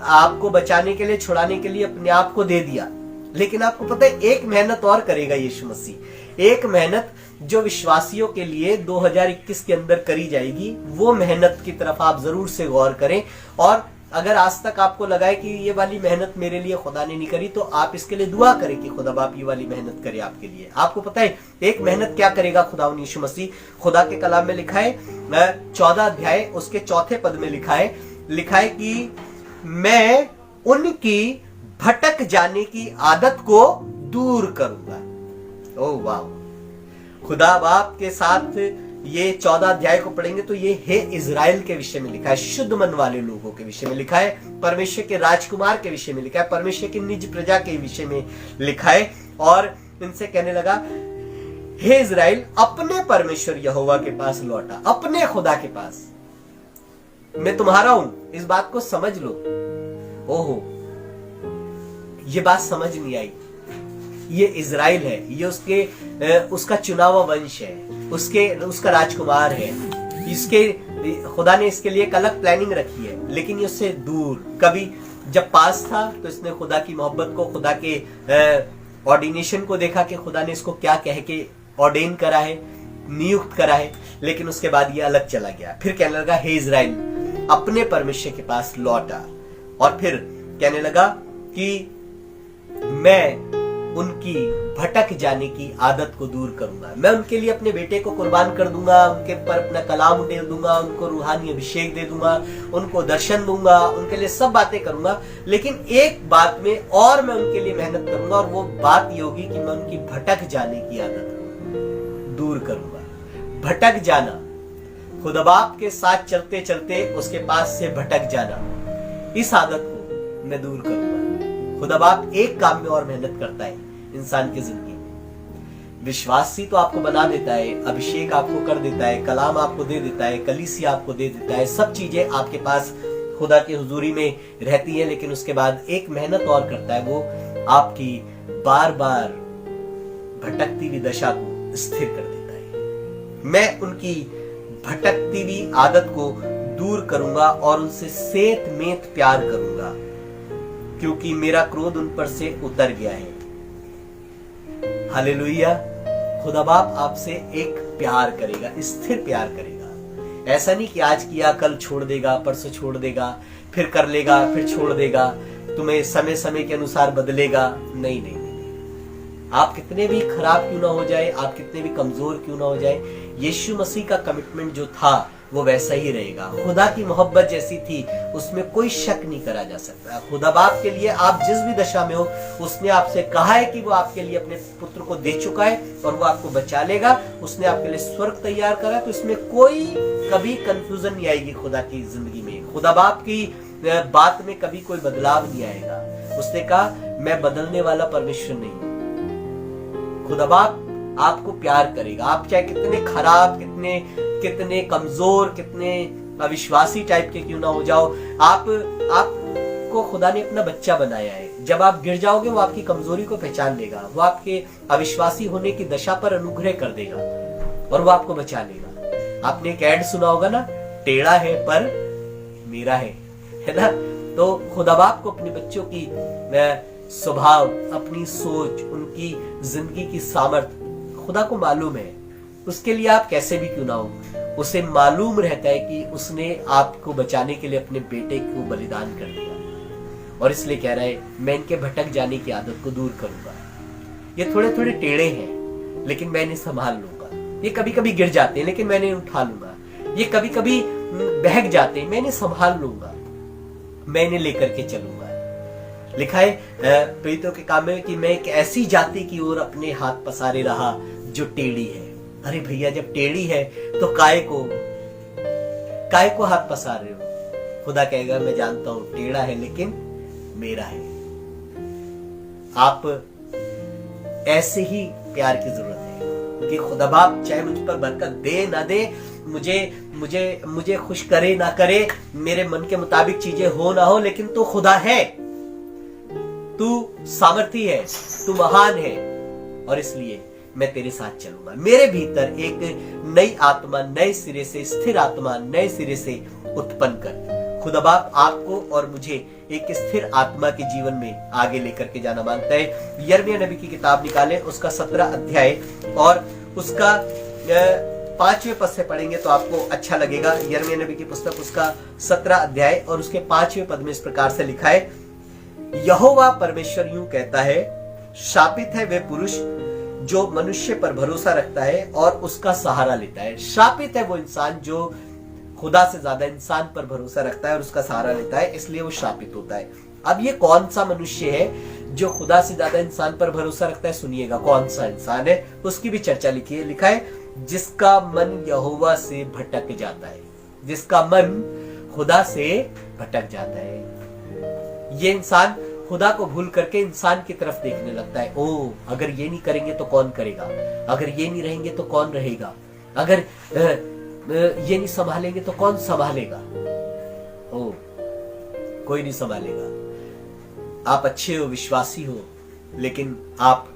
आपको बचाने के लिए, छुड़ाने के लिए अपने आप को दे दिया। लेकिन आपको पता है, एक मेहनत और करेगा यीशु मसीह। एक मेहनत जो विश्वासियों के लिए 2021 के अंदर करी जाएगी, वो मेहनत की तरफ आप जरूर से गौर करें। और अगर आज तक आपको लगा है कि ये वाली मेहनत मेरे लिए खुदा ने नहीं करी, तो आप इसके लिए दुआ करें कि खुदा बाप ये वाली मेहनत करे आपके लिए। आपको पता है एक मेहनत क्या करेगा खुदा यीशु मसीह? खुदा के कलाम में लिखा है, 14 अध्याय उसके 4 पद में लिखा है कि मैं उनकी भटक जाने की आदत को दूर करूंगा। ओह वाह! खुदा बाप के साथ ये 14 अध्याय को पढ़ेंगे तो ये है इजराइल के विषय में लिखा है, शुद्ध मन वाले लोगों के विषय में लिखा है, परमेश्वर के राजकुमार के विषय में लिखा है, परमेश्वर की निज प्रजा के विषय में लिखा है। और इनसे कहने लगा, हे इजराइल, अपने परमेश्वर यहोवा के पास लौटा, अपने खुदा के पास। मैं तुम्हारा हूं, इस बात को समझ लो। ओहो, ये बात समझ नहीं आई। ये इजराइल है, ये उसका चुना हुआ वंश है, उसका राजकुमार है। खुदा ने इसके लिए एक अलग प्लानिंग रखी है, लेकिन ये उससे दूर। कभी जब पास था तो इसने खुदा की मोहब्बत को, खुदा के ऑर्डिनेशन को देखा कि खुदा ने इसको क्या कह के ऑर्डेन करा है, नियुक्त करा है। लेकिन उसके बाद ये अलग चला गया। फिर कहने लगा, हे इजराइल, अपने परमेश्वर के पास लौटा। और फिर कहने लगा कि मैं उनकी भटक जाने की आदत को दूर करूंगा। मैं उनके लिए अपने बेटे को कुर्बान कर दूंगा, उनके पर अपना कलाम दे दूंगा, उनको रूहानी अभिषेक दे दूंगा, उनको दर्शन दूंगा, उनके लिए सब बातें करूंगा। लेकिन एक बात में और मैं उनके लिए मेहनत करूंगा, और वो बात ये होगी कि मैं उनकी भटक जाने की आदत को दूर करूंगा। भटक जाना, खुदा बाप के साथ चलते चलते उसके पास से भटक जाना, इस आदत को मैं दूर करूंगा। खुदा बाप एक काम में और मेहनत करता है इंसान की जिंदगी में। विश्वासी तो आपको बना देता है, अभिषेक आपको कर देता है, कलाम आपको दे देता है, कलीसिया आपको दे देता है, सब चीजें आपके पास खुदा की हुजूरी में रहती है। लेकिन उसके बाद एक मेहनत और करता है, वो आपकी बार बार भटकती हुई दशा को स्थिर कर देता है। मैं उनकी भटकती हुई आदत को दूर करूंगा और उनसे सेत मेत प्यार करूंगा, क्योंकि मेरा क्रोध उन पर से उतर गया है। हालेलुया। खुदा बाप आपसे एक प्यार करेगा, स्थिर प्यार करेगा। ऐसा नहीं कि आज किया कल छोड़ देगा, परसों छोड़ देगा, फिर कर लेगा, फिर छोड़ देगा, तुम्हें समय समय के अनुसार बदलेगा। नहीं नहीं नहीं, आप कितने भी खराब क्यों ना हो जाए, आप कितने भी कमजोर क्यों ना हो जाए, यीशु मसीह का कमिटमेंट जो था वो वैसा ही रहेगा। खुदा की मोहब्बत जैसी थी उसमें कोई शक नहीं करा जा सकता। खुदा बाप के लिए आप जिस भी दशा में हो, उसने आपसे कहा है कि वो आपके लिए अपने पुत्र को दे चुका है और वो आपको बचा लेगा। उसने आपके लिए स्वर्ग तैयार करा, तो इसमें कोई कभी कंफ्यूजन नहीं आएगी। खुदा की जिंदगी में, खुदा बाप की बात में कभी कोई बदलाव नहीं आएगा। उसने कहा मैं बदलने वाला परमेश्वर नहीं हूं। खुदा बाप आपको प्यार करेगा, आप चाहे कितने खराब, कितने कमजोर, कितने अविश्वासी टाइप के क्यों ना हो जाओ, आपको खुदा ने अपना बच्चा बनाया है। जब आप गिर जाओगे वो आपकी कमजोरी को पहचान लेगा, वो आपके अविश्वासी होने की दशा पर अनुग्रह कर देगा और वो आपको बचा लेगा। आपने एक ऐड सुना होगा ना, टेढ़ा है पर मेरा है ना। तो खुदा बाप को अपने बच्चों की स्वभाव, अपनी सोच, उनकी जिंदगी की सामर्थ्य खुदा को मालूम है। उसके लिए आप कैसे भी क्यों ना हो, उसे मालूम रहता है कि उसने आपको बचाने के लिए अपने बेटे को बलिदान कर दिया, और इसलिए कह रहा है मैं इनके भटक जाने की आदत को दूर करूंगा। ये थोड़े थोड़े टेढ़े हैं लेकिन मैं इन्हें संभाल लूंगा। ये कभी कभी गिर जाते हैं लेकिन मैं इन्हें उठा लूंगा। ये कभी कभी बहक जाते हैं, मैं इन्हें संभाल लूंगा, मैं इन्हें लेकर के चलूंगा। लिखा है प्रेरितों के काम में कि मैं एक ऐसी जाति की ओर अपने हाथ पसारे रहा जो टेढ़ी है। अरे भैया, जब टेढ़ी है तो काय को हाथ पसार रहे हो? खुदा कहेगा मैं जानता हूं टेढ़ा है लेकिन मेरा है। आप ऐसे ही प्यार की जरूरत है कि खुदा बाप चाहे मुझ पर बरकत दे ना दे, मुझे खुश करे ना करे, मेरे मन के मुताबिक चीजें हो ना हो, लेकिन तू खुदा है, तू सामर्थी है, तू महान है, और इसलिए मैं तेरे साथ चलूंगा। मेरे भीतर एक नई आत्मा, नए सिरे से, स्थिर आत्मा नए सिरे से उत्पन्न कर। खुदा बाप आपको और मुझे एक स्थिर आत्मा के जीवन में आगे लेकर के जाना मांगता है। यिर्मयाह नबी की किताब निकालें, उसका 17 अध्याय और उसका 5वें पद से पढ़ेंगे तो आपको अच्छा लगेगा। यिर्मयाह नबी की पुस्तक, उसका 17 अध्याय और उसके 5वें पद में इस प्रकार से लिखा है, यहोवा परमेश्वर यूं कहता है, शापित है वे पुरुष जो मनुष्य पर भरोसा रखता है और उसका सहारा लेता है। शापित है वो इंसान जो खुदा से ज्यादा इंसान पर भरोसा रखता है और उसका सहारा लेता है, इसलिए वो शापित होता है। अब ये कौन सा मनुष्य है जो खुदा से ज्यादा इंसान पर भरोसा रखता है? सुनिएगा कौन सा इंसान है, उसकी भी चर्चा लिखी है। लिखा है, जिसका मन यहोवा से भटक जाता है। जिसका मन खुदा से भटक जाता है। ये इंसान खुदा को भूल करके इंसान की तरफ देखने लगता है। ओ, अगर ये नहीं करेंगे तो कौन करेगा, अगर ये नहीं रहेंगे तो कौन रहेगा, अगर ये नहीं संभालेंगे तो कौन संभालेगा? ओ, कोई नहीं संभालेगा। आप अच्छे हो, विश्वासी हो, लेकिन आप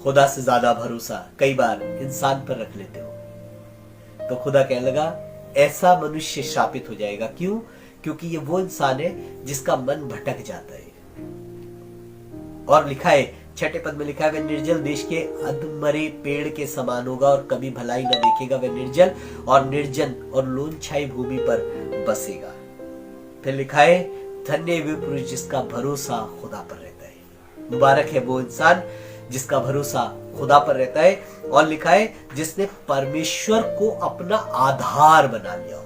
खुदा से ज्यादा भरोसा कई बार इंसान पर रख लेते हो। तो खुदा कहने लगा ऐसा मनुष्य शापित हो जाएगा। क्यों? क्योंकि ये वो इंसान है जिसका मन भटक जाता है। और लिखा है 6ठे पद में लिखा है, वह निर्जल देश के अधमरे पेड़ के समान होगा और कभी भलाई न देखेगा। वह निर्जल और निर्जन और लोन छाई भूमि पर बसेगा। फिर लिखा है, धन्य वे पुरुष जिसका भरोसा खुदा पर रहता है। मुबारक है वो इंसान जिसका भरोसा खुदा पर रहता है। और लिखा है, जिसने परमेश्वर को अपना आधार बना लिया हो,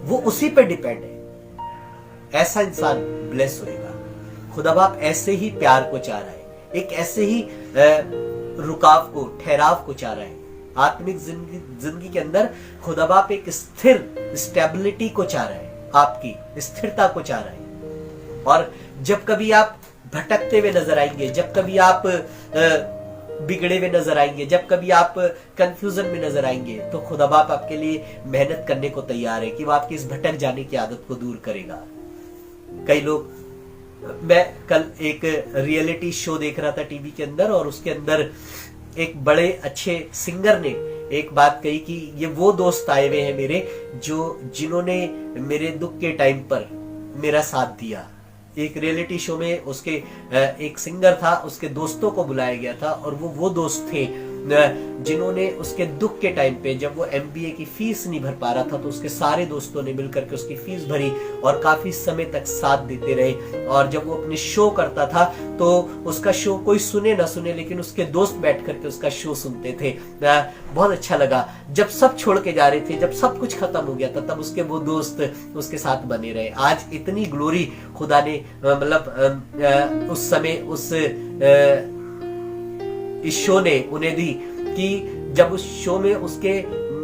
वो उसी पर डिपेंड है। ऐसा इंसान ब्लेस होएगा। खुदा बाप ऐसे ही प्यार को चाह रहा है, एक ऐसे ही रुकाव को, ठहराव को चाह रहा है। आत्मिक जिंदगी के अंदर खुदा बाप एक स्थिर स्टेबिलिटी को चाह रहा है, आपकी स्थिरता को चाह रहा है। और जब कभी आप भटकते हुए नजर आएंगे, जब कभी आप बिगड़े हुए नजर आएंगे, जब कभी आप कंफ्यूजन में नजर आएंगे, तो खुदा बाप आपके लिए मेहनत करने को तैयार है कि वो आपकी इस भटक जाने की आदत को दूर करेगा। कई लोग, मैं कल एक रियलिटी शो देख रहा था टीवी के अंदर, और उसके अंदर एक बड़े अच्छे सिंगर ने एक बात कही कि ये वो दोस्त आए हुए हैं मेरे जिन्होंने मेरे दुख के टाइम पर मेरा साथ दिया। एक रियलिटी शो में उसके एक सिंगर था, उसके दोस्तों को बुलाया गया था और वो दोस्त थे जिन्होंने उसके दुख के टाइम पे, जब वो MBA की फीस नहीं भर पा रहा था, तो उसके सारे दोस्तों ने मिलकर के उसकी फीस भरी और काफी समय तक साथ देते रहे। और जब वो अपने शो करता था तो उसका शो कोई सुने ना सुने, लेकिन उसके दोस्त बैठ करके उसका शो सुनते थे। बहुत अच्छा लगा। जब सब छोड़ के जा रहे थे, जब सब कुछ खत्म हो गया था, तब उसके वो दोस्त उसके साथ बने रहे। आज इतनी ग्लोरी खुदा ने मतलब उस समय इस शो ने उन्हें दी कि जब उस शो में उसके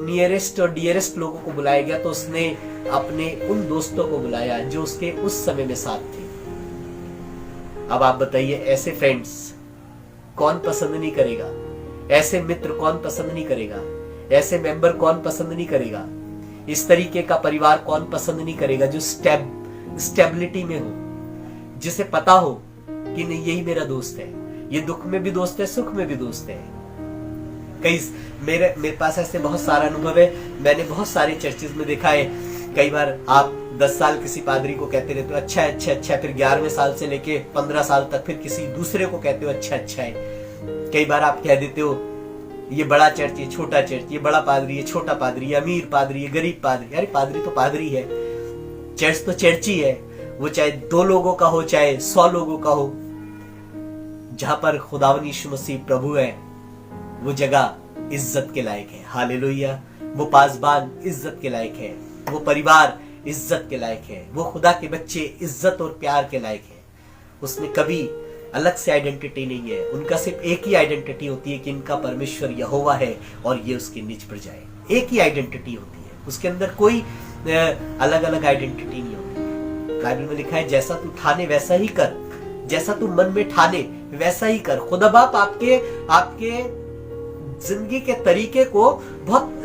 नियरेस्ट और डियरेस्ट लोगों को बुलाया गया तो उसने अपने उन दोस्तों को बुलाया जो उसके उस समय में साथ थे। अब आप बताइए, ऐसे फ्रेंड्स कौन पसंद नहीं करेगा? ऐसे मित्र कौन पसंद नहीं करेगा? ऐसे मेंबर कौन पसंद नहीं करेगा? इस तरीके का परिवार कौन पसंद नहीं करेगा जो स्टेबिलिटी में हो, जिसे पता हो कि नहीं यही मेरा दोस्त है, ये दुख में भी दोस्त है, सुख में भी दोस्त है। मेरे पास ऐसे बहुत सारा अनुभव है। मैंने बहुत सारे चर्चेज में देखा है। कई बार आप 10 साल किसी पादरी को कहते रहते हो अच्छा है, अच्छा अच्छा, फिर 11वें साल से लेके 15 साल तक फिर किसी दूसरे को कहते हो अच्छा अच्छा है। कई बार आप कह देते हो ये बड़ा चर्च, ये छोटा चर्च, ये बड़ा पादरी, ये छोटा पादरी, ये अमीर पादरी, ये गरीब पादरी। अरे पादरी तो पादरी है, चर्च तो चर्च ही है। वो चाहे 2 लोगों का हो, चाहे 100 लोगों का हो, जहां पर खुदावन यीशु मसीह प्रभु है, वो जगह इज्जत के लायक है। हालेलुया। वो पासबान इज्जत के लायक है, वो परिवार इज्जत के लायक है, वो खुदा के बच्चे इज्जत और प्यार के लायक है। उसमें कभी अलग से आइडेंटिटी नहीं है। उनका सिर्फ एक ही आइडेंटिटी होती है कि इनका परमेश्वर यहोवा है और ये उसके निज प्रजा है। एक ही आइडेंटिटी होती है, उसके अंदर कोई अलग अलग आइडेंटिटी नहीं होती। बाइबल में लिखा है जैसा तू ठाने वैसा ही कर, जैसा तू मन में ठाने वैसा ही कर। खुदा बाप आपके जिंदगी के तरीके को बहुत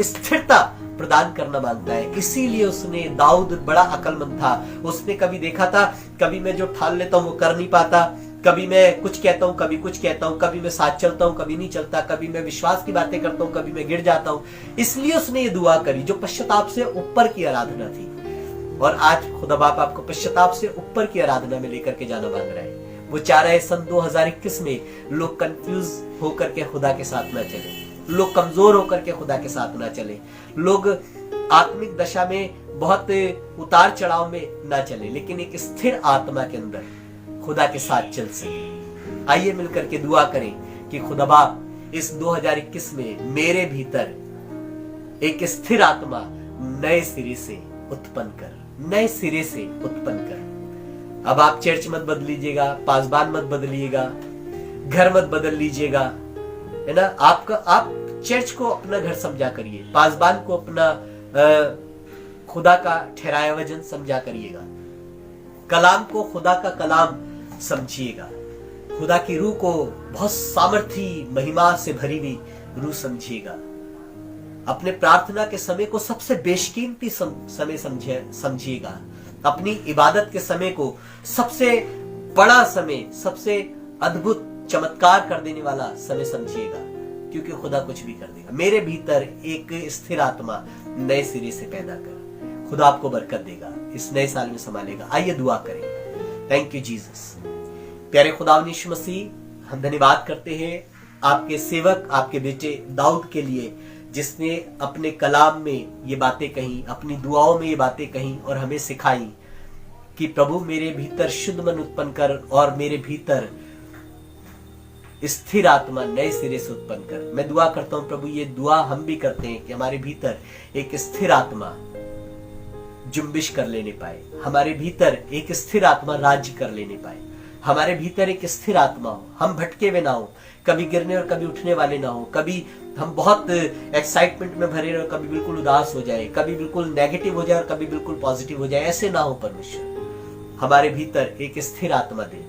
स्थिरता प्रदान करना मांगता है। इसीलिए उसने, दाऊद बड़ा अक्लमंद था। उसने कभी देखा था, कभी मैं जो ठान लेता हूं वो कर नहीं पाता, कभी मैं कुछ कहता हूं, कभी कुछ कहता हूं, कभी मैं साथ चलता हूं, कभी नहीं चलता, कभी मैं विश्वास की बातें करता हूं, कभी मैं गिर जाता हूं। इसलिए उसने ये दुआ करी जो पश्चाताप से ऊपर की आराधना थी। और आज खुदा बाप आपको पश्चाताप से ऊपर की आराधना में लेकर के जाना मांग रहा है। वो चाह रहा है सन 2021 में लोग कंफ्यूज होकर के खुदा के साथ ना चले, लोग कमजोर होकर के खुदा के साथ ना चले, लोग आत्मिक दशा में बहुत उतार चढ़ाव में ना चले, लेकिन एक स्थिर आत्मा के अंदर खुदा के साथ चल सके। आइए मिलकर के दुआ करें कि खुदा बाप इस 2021 में मेरे भीतर एक स्थिर आत्मा नए सिरे से उत्पन्न कर, नए सिरे से उत्पन्न कर। अब आप चर्च मत बदलीजिएगा, पासबान मत बदलिएगा, घर मत बदल लीजिएगा, है ना। आप चर्च को अपना घर समझा करिए, पासबान को अपना खुदा का ठहराया वजन समझा करिएगा, कलाम को खुदा का कलाम समझिएगा, खुदा की रूह को बहुत सामर्थी महिमा से भरी हुई रूह समझिएगा। अपने प्रार्थना के समय को सबसे बेशकीमती समय समझिएगा। अपनी इबादत के समय को सबसे बड़ा समय, सबसे अद्भुत चमत्कार कर देने वाला समय समझिएगा, क्योंकि खुदा कुछ भी कर देगा। मेरे भीतर एक स्थिर आत्मा नए सिरे से पैदा कर, खुदा आपको बरकत देगा, इस नए साल में संभालेगा। आइए दुआ करें। Thank you Jesus. प्यारे खुदावंद यीशु मसीह, हम धन्यवाद करते हैं आपके सेवक, आपके बेटे दाऊद के लिए, जिसने अपने कलाम में ये बातें कही, अपनी दुआओं में ये बातें कही और हमें सिखाई कि प्रभु मेरे भीतर शुद्ध मन उत्पन्न कर और मेरे भीतर स्थिर आत्मा नए सिरे से उत्पन्न कर। मैं दुआ करता हूं प्रभु, ये दुआ हम भी करते हैं कि हमारे भीतर एक स्थिर आत्मा जुम्बिश कर लेने पाए, हमारे भीतर एक स्थिर आत्मा राज्य कर लेने पाए, हमारे भीतर एक स्थिर आत्मा हो, हम भटके हुए ना हो, कभी गिरने और कभी उठने वाले ना हो, कभी हम बहुत एक्साइटमेंट में भरे रहे, कभी बिल्कुल उदास हो जाए, कभी बिल्कुल नेगेटिव हो जाए और कभी बिल्कुल पॉजिटिव हो जाए। ऐसे ना हो परमेश्वर, हमारे भीतर एक स्थिर आत्मा दे।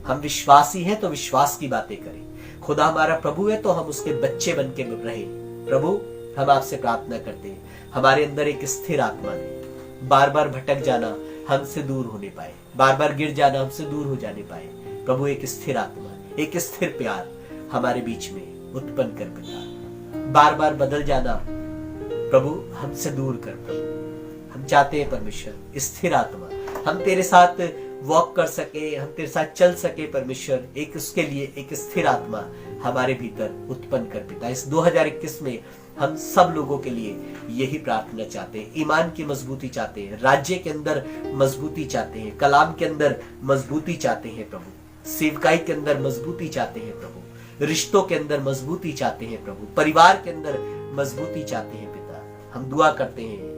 हम विश्वासी हैं तो विश्वास की बातें करें। खुदा हमारा प्रभु है तो हम उसके बच्चे बन के रहे। प्रभु हम आपसे प्रार्थना करते हैं, हमारे अंदर एक स्थिर आत्मा दे। बार बार भटक जाना हमसे दूर होने पाए, बार बार गिर जाना हमसे दूर हो जाने पाए। प्रभु एक स्थिर आत्मा, एक स्थिर प्यार हमारे बीच में उत्पन्न कर पिता। बार बार बदल जाना प्रभु हमसे दूर कर। प्रभु हम चाहते हैं परमेश्वर स्थिर आत्मा, हम तेरे साथ वॉक कर सके, हम तेरे साथ चल सके परमेश्वर, एक उसके लिए एक स्थिर आत्मा हमारे भीतर उत्पन्न कर पिता। इस 2021 में हम सब लोगों के लिए यही प्रार्थना चाहते हैं। ईमान की मजबूती चाहते हैं, राज्य के अंदर मजबूती चाहते हैं, कलाम के अंदर मजबूती चाहते हैं प्रभु, सेवकाई के अंदर मजबूती चाहते हैं प्रभु, रिश्तों के अंदर मजबूती चाहते हैं प्रभु, परिवार के अंदर मजबूती चाहते हैं पिता। हम दुआ करते हैं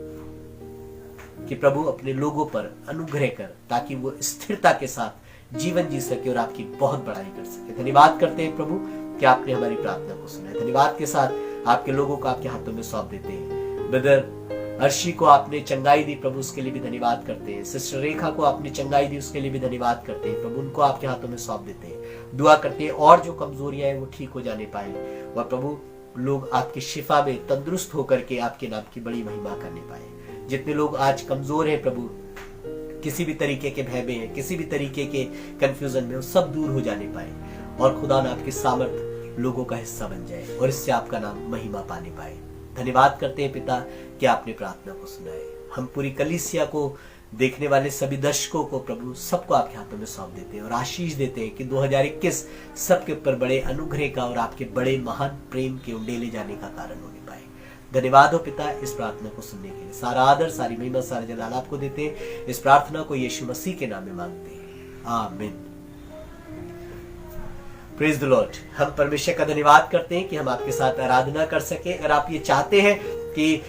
कि प्रभु अपने लोगों पर अनुग्रह कर, ताकि वो स्थिरता के साथ जीवन जी सके और आपकी बहुत बड़ाई कर सके। धन्यवाद करते हैं प्रभु कि आपने हमारी प्रार्थना को सुना है। धन्यवाद के साथ आपके लोगों को आपके हाथों में सौंप देते हैं। ब्रदर अर्शी को आपने चंगाई दी प्रभु, उसके लिए भी धन्यवाद करते हैं। सिस्टर रेखा को आपने चंगाई दी, उसके लिए भी धन्यवाद करते हैं प्रभु। उनको आपके हाथों में सौंप देते हैं। दुआ करते हैं और जो कमजोरियां हैं वो ठीक हो जाने पाए, और प्रभु लोग आपकी शिफा में तंदुरुस्त होकर के आपके नाम की बड़ी महिमा करने पाए। जितने लोग आज कमजोर हैं प्रभु, किसी भी तरीके के भय में है, किसी भी तरीके के कंफ्यूजन में, वो सब दूर हो जाने पाए, और खुदा ने आपकी सामर्थ लोगों का हिस्सा बन जाए, और इससे आपका नाम महिमा पाने पाए। धन्यवाद करते हैं पिता कि आपने प्रार्थना को सुना है। हम पूरी कलीसिया को देखने वाले सभी दर्शकों को प्रभु सबको आपके हाथों में सौंप देते हैं और आशीष देते हैं कि 2021 सबके ऊपर बड़े अनुग्रह का और आपके बड़े महान प्रेम के उंडेले जाने का कारण होने पाए। धन्यवाद हो पिता इस प्रार्थना को सुनने के लिए। सारा आदर, सारी महिमा, सारा जलाल आपको देते हैं। इस प्रार्थना को यीशु मसीह के नाम में मांगते हैं, आमीन। Praise the Lord. हम परमेश्वर का धन्यवाद करते हैं कि हम आपके साथ आराधना कर सके। अगर आप ये चाहते हैं कि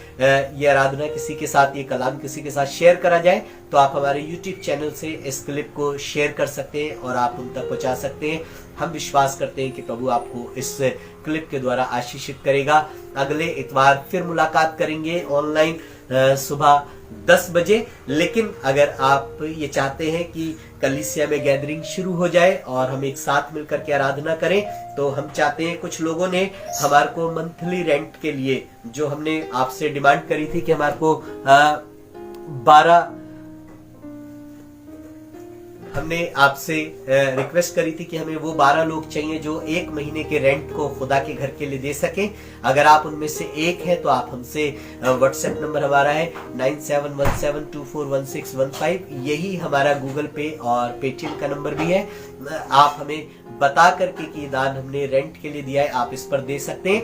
ये आराधना किसी के साथ, ये कलाम किसी के साथ शेयर करा जाए, तो आप हमारे YouTube चैनल से इस क्लिप को शेयर कर सकते हैं और आप उन तक पहुंचा सकते हैं। हम विश्वास करते हैं कि प्रभु आपको इस क्लिप के द्वारा आशीषित करेगा। अगले इतवार फिर मुलाकात करेंगे ऑनलाइन सुबह 10 बजे। लेकिन अगर आप ये चाहते हैं कि कलीसिया में गैदरिंग शुरू हो जाए और हम एक साथ मिलकर के आराधना करें, तो हम चाहते हैं, कुछ लोगों ने हमारे को मंथली रेंट के लिए जो हमने आपसे डिमांड करी थी कि हमारे को 12 हमने आपसे रिक्वेस्ट करी थी कि हमें वो 12 लोग चाहिए जो 1 महीने के रेंट को खुदा के घर के लिए दे सकें। अगर आप उनमें से एक हैं तो आप हमसे, व्हाट्सएप नंबर हमारा है 9717241615। यही हमारा गूगल पे और पेटीएम का नंबर भी है। आप हमें बता करके कि ये दान हमने रेंट के लिए दिया है, आप इस पर दे सकते हैं।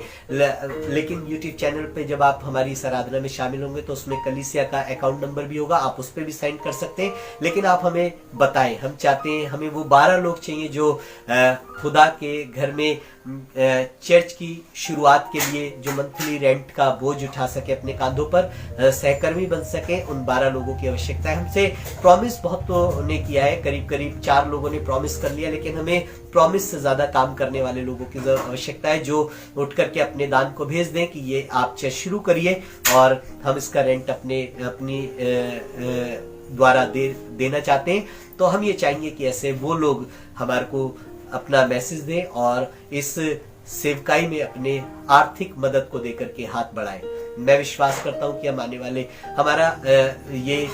लेकिन YouTube चैनल पे जब आप हमारी इस आराधना में शामिल होंगे तो उसमें कलीसिया का अकाउंट नंबर भी होगा, आप उस पर भी सेंड कर सकते हैं। लेकिन आप हमें बताएं, हम चाहते हैं, हमें वो 12 लोग चाहिए जो खुदा के घर में चर्च की शुरुआत के लिए जो मंथली रेंट का बोझ उठा सके अपने कांधों पर, सहकर्मी बन सके। उन 12 लोगों की आवश्यकता है। हमसे प्रॉमिस बहुत तो ने किया है, करीब 4 लोगों ने प्रॉमिस कर लिया, लेकिन हमें प्रॉमिस से ज्यादा काम करने वाले लोगों की आवश्यकता है जो उठ करके अपने दान को भेज दें कि ये आप चर्च शुरू करिए और हम इसका रेंट अपनी द्वारा देना चाहते हैं। तो हम ये चाहेंगे कि ऐसे वो लोग हमारे को अपना मैसेज दें और इस सेवकाई में अपने आर्थिक मदद को देकर के हाथ बढ़ाएं। मैं विश्वास करता हूं कि हम आने वाले, हमारा ये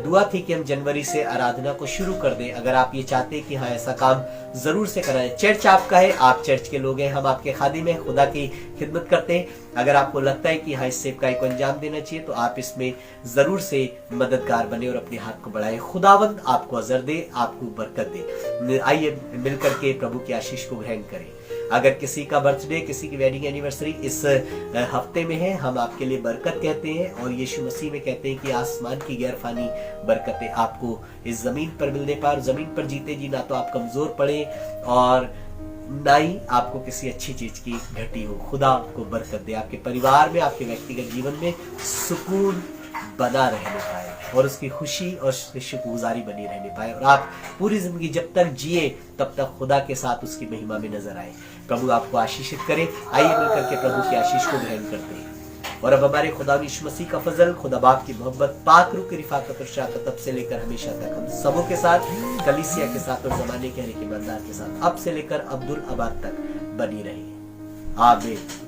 दुआ थी कि हम जनवरी से आराधना को शुरू कर दें। अगर आप ये चाहते हैं कि हाँ ऐसा काम जरूर से कराएं, चर्च आपका है, आप चर्च के लोग हैं, हम आपके खादिम हैं, खुदा की खिदमत करते हैं। अगर आपको लगता है कि हाँ इस सेवकाई को अंजाम देना चाहिए तो आप इसमें जरूर से मददगार बने और अपने हाथ को बढ़ाएं। खुदावंद आपको अजर दे, आपको बरकत दे। आइए मिलकर के प्रभु की आशीष को ग्रहण करें। अगर किसी का बर्थडे, किसी की वेडिंग एनिवर्सरी इस हफ्ते में है, हम आपके लिए बरकत कहते हैं और यीशु मसीह में कहते हैं कि आसमान की गैरफानी बरकतें आपको इस जमीन पर मिलने पाए। जमीन पर जीते जी ना तो आप कमजोर पड़े और ना ही आपको किसी अच्छी चीज की घटी हो। खुदा आपको बरकत दे, आपके परिवार में, आपके व्यक्तिगत जीवन में सुकून बना रहने पाए और उसकी खुशी और शुक्रगुजारी बनी रहने पाए और आप पूरी जिंदगी जब तक जिए तब तक खुदा के साथ उसकी महिमा में नजर आए। प्रभु आपको आशीषित करे। आइए मिलकर के प्रभु की आशीष को ग्रहण करते हैं। और अब हमारे खुदा यीशु मसीह का फजल, खुदा बाप की मोहब्बत, पाक रूह की रिफाकत और शराकत तब से लेकर हमेशा तक हम सबों के साथ, कलीसिया के साथ और जमाने के हर एक ईमानदार के साथ अब से लेकर अब्दुल अबाद तक बनी रही। आमीन।